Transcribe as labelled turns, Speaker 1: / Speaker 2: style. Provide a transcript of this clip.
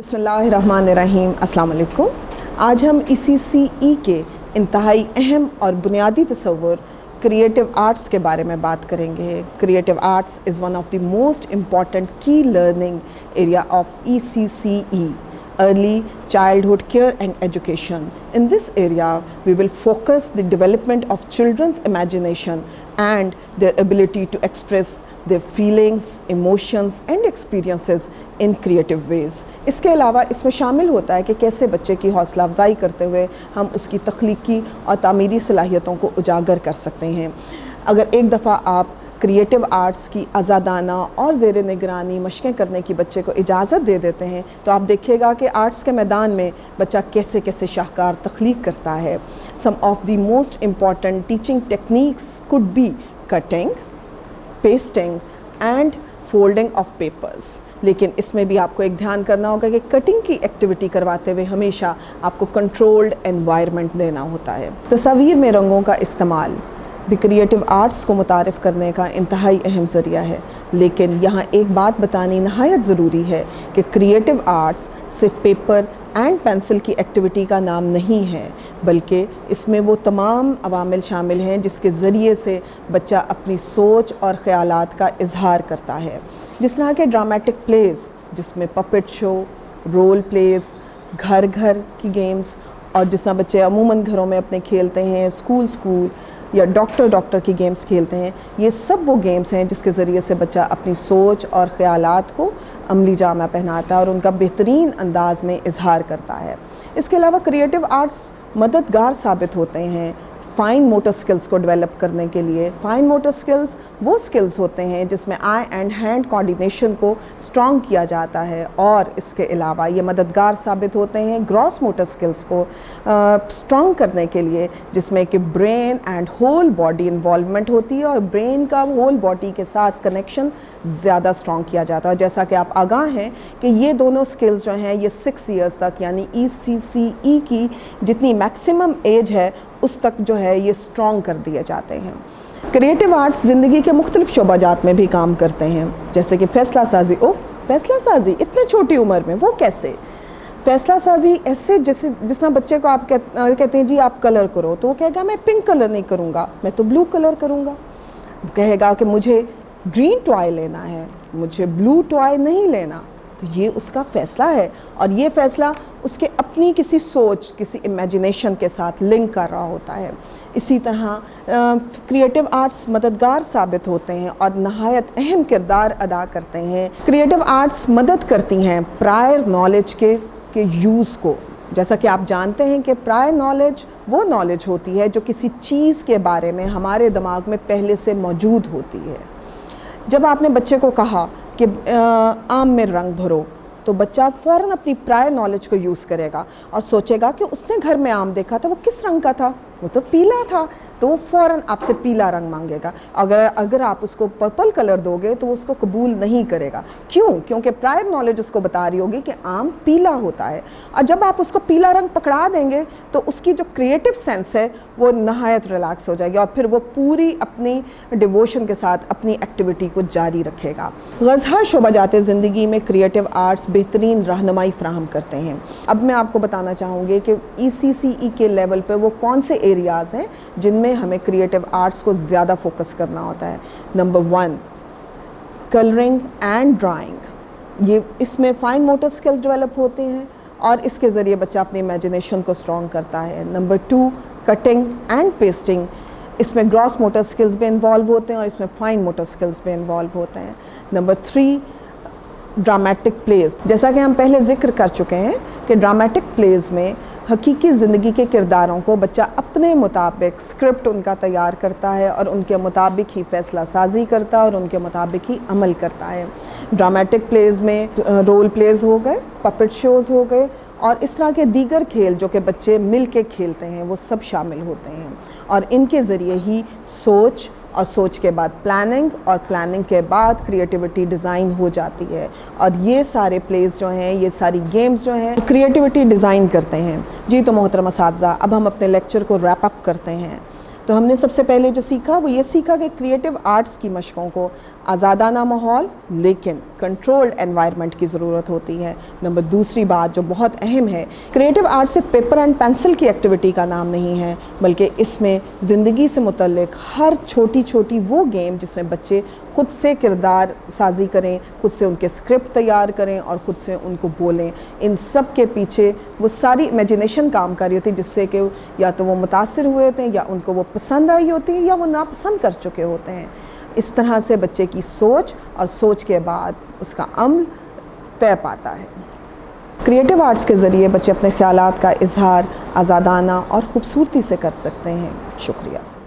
Speaker 1: बिस्मिल्लाहिर्रहमानिर्रहीम, अस्सलाम वालेकुम। आज हम ECCE के इंतहाई अहम और बुनियादी तसव्वुर क्रिएटिव आर्ट्स के बारे में बात करेंगे। Creative arts is one of the most important key learning area of ECCE, Early Childhood Care and Education. In this area, we will focus the development of children's imagination and their ability to express their feelings, emotions and experiences in creative ways. इसके अलावा इसमें शामिल होता है कि कैसे बच्चे की हौसला अफजाई करते हुए हम उसकी तख्लीकी और तामीरी सलाहियतों को उजागर कर सकते हैं। अगर एक दफ़ा आप क्रिएटिव आर्ट्स की आज़ादाना और ज़ेर निगरानी मशक़ें करने की बच्चे को इजाज़त दे देते हैं तो आप देखिएगा कि आर्ट्स के मैदान में बच्चा कैसे कैसे शाहकार तख्लीक करता है। Some of the most important teaching techniques could be cutting, pasting and folding of papers. लेकिन इसमें भी आपको एक ध्यान करना होगा कि कटिंग की एक्टिविटी करवाते हुए हमेशा आपको कंट्रोल्ड एनवायरनमेंट देना होता है। तस्वीर में रंगों का इस्तेमाल भी क्रिएटिव आर्ट्स को मुतारिफ़ करने का इंतहाई अहम ज़रिया है, लेकिन यहाँ एक बात बतानी नहायत ज़रूरी है कि क्रिएटिव आर्ट्स सिर्फ पेपर एंड पेंसिल की एक्टिविटी का नाम नहीं है, बल्कि इसमें वो तमाम अवामिल शामिल हैं जिसके ज़रिए से बच्चा अपनी सोच और ख़यालात का इजहार करता है। जिस तरह के ड्रामेटिक प्लेज़ जिसमें पपेट शो, रोल प्लेज़, घर घर की गेम्स और जिस तरह बच्चे अमूमन घरों में अपने खेलते हैं, स्कूल या डॉक्टर की गेम्स खेलते हैं, ये सब वो गेम्स हैं जिसके ज़रिए से बच्चा अपनी सोच और ख़यालात को अमली जामा पहनाता है और उनका बेहतरीन अंदाज़ में इजहार करता है। इसके अलावा क्रिएटिव आर्ट्स मददगार साबित होते हैं फ़ाइन मोटर स्किल्स को डेवलप करने के लिए। फ़ाइन मोटर स्किल्स वो स्किल्स होते हैं जिसमें आई एंड हैंड कोऑर्डिनेशन को स्ट्रॉन्ग किया जाता है, और इसके अलावा ये मददगार साबित होते हैं ग्रॉस मोटर स्किल्स को स्ट्रॉन्ग करने के लिए, जिसमें कि brain and whole body involvement होती है और ब्रेन का होल बॉडी के साथ कनेक्शन ज़्यादा स्ट्रॉन्ग किया जाता है। जैसा कि आप आगाह हैं कि ये दोनों स्किल्स जो हैं ये 6 ईयर्स तक यानी ECCE की जितनी मैक्सिमम एज है उस तक जो है ये स्ट्रॉन्ग कर दिए जाते हैं। क्रिएटिव आर्ट्स ज़िंदगी के मुख्तलिफ शोबाजात में भी काम करते हैं, जैसे कि फ़ैसला साजी। फ़ैसला साजी इतने छोटी उम्र में, वो कैसे? फ़ैसला साजी ऐसे जैसे जिस तरह बच्चे को आप कहते हैं जी आप कलर करो, तो वो कहेगा मैं पिंक कलर नहीं करूँगा, मैं तो ब्लू कलर करूँगा। कहेगा कि मुझे ग्रीन टॉय लेना है, मुझे ब्लू टॉय नहीं लेना। तो ये उसका फ़ैसला है और ये फ़ैसला उसके अपनी किसी सोच, किसी इमेजिनेशन के साथ लिंक कर रहा होता है। इसी तरह क्रिएटिव आर्ट्स मददगार साबित होते हैं और नहायत अहम किरदार अदा करते हैं। क्रिएटिव आर्ट्स मदद करती हैं प्रायर नॉलेज के यूज़ को। जैसा कि आप जानते हैं कि प्रायर नॉलेज वो नॉलेज होती है जो किसी चीज़ के बारे में हमारे दिमाग में पहले से मौजूद होती है। जब आपने बच्चे को कहा कि आम में रंग भरो, तो बच्चा फ़ौरन अपनी प्रायर नॉलेज को यूज़ करेगा और सोचेगा कि उसने घर में आम देखा था, वो किस रंग का था, वो तो पीला था, तो वो फ़ौरन आपसे पीला रंग मांगेगा। अगर आप उसको पर्पल कलर दोगे तो वो उसको कबूल नहीं करेगा। क्यों? क्योंकि प्रायर नॉलेज उसको बता रही होगी कि आम पीला होता है। और जब आप उसको पीला रंग पकड़ा देंगे तो उसकी जो क्रिएटिव सेंस है वो नहायत रिलैक्स हो जाएगी और फिर वो पूरी अपनी डिवोशन के साथ अपनी एक्टिविटी को जारी रखेगा। ग़ज़ा शोबाजात ज़िंदगी में क्रिएटिव आर्ट्स बेहतरीन रहनुमाई फ़राहम करते हैं। अब मैं आपको बताना चाहूँगी कि ECCE के लेवल पर वो कौन से एरियाज़ हैं जिनमें हमें क्रिएटिव आर्ट्स को ज़्यादा फोकस करना होता है। Number 1 colouring and drawing. ये इसमें फ़ाइन मोटर स्किल्स डेवलप होते हैं और इसके ज़रिए बच्चा अपनी इमेजिनेशन को स्ट्रॉन्ग करता है। Number 2 cutting and pasting. इसमें ग्रॉस मोटर स्किल्स भी इन्वॉल्व होते हैं और इसमें फ़ाइन मोटर स्किल्स भी इन्वॉल्व होते हैं। Number 3 dramatic plays. जैसा कि हम पहले ज़िक्र कर चुके हैं कि ड्रामेटिक प्लेज़ में हकीकी ज़िंदगी के किरदारों को बच्चा अपने मुताबिक स्क्रिप्ट उनका तैयार करता है और उनके मुताबिक ही फ़ैसला साजी करता है और उनके मुताबिक ही अमल करता है। ड्रामेटिक प्लेज़ में रोल प्लेज़ हो गए, पपेट शोज़ हो गए और इस तरह के दीगर खेल जो कि बच्चे मिल के खेलते हैं वो सब शामिल होते हैं और इनके ज़रिए ही सोच और सोच के बाद प्लानिंग और प्लानिंग के बाद क्रिएटिविटी डिज़ाइन हो जाती है। और ये सारे प्लेस जो हैं, ये सारी गेम्स जो हैं क्रिएटिविटी डिज़ाइन करते हैं। जी तो मोहतरम असातिज़ा, अब हम अपने लेक्चर को रैप अप करते हैं। تو ہم نے سب سے پہلے جو سیکھا وہ یہ سیکھا کہ کریٹیو آرٹس کی مشقوں کو آزادانہ ماحول لیکن کنٹرولڈ انوائرمنٹ کی ضرورت ہوتی ہے۔ نمبر دوسری بات جو بہت اہم ہے، کریٹیو آرٹ صرف پیپر اینڈ پینسل کی ایکٹیویٹی کا نام نہیں ہے، بلکہ اس میں زندگی سے متعلق ہر چھوٹی چھوٹی وہ گیم جس میں بچے خود سے کردار سازی کریں، خود سے ان کے اسکرپٹ تیار کریں اور خود سے ان کو بولیں، ان سب کے پیچھے وہ ساری امیجنیشن کام کر رہی ہوتی ہے، جس سے کہ یا تو وہ متاثر ہوئے ہوتے ہیں یا ان کو وہ پسند آئی ہوتی ہے یا وہ ناپسند کر چکے ہوتے ہیں۔ اس طرح سے بچے کی سوچ اور سوچ کے بعد اس کا عمل طے پاتا ہے۔ کریٹیو آرٹس کے ذریعے بچے اپنے خیالات کا اظہار آزادانہ اور خوبصورتی سے کر سکتے ہیں۔ شکریہ۔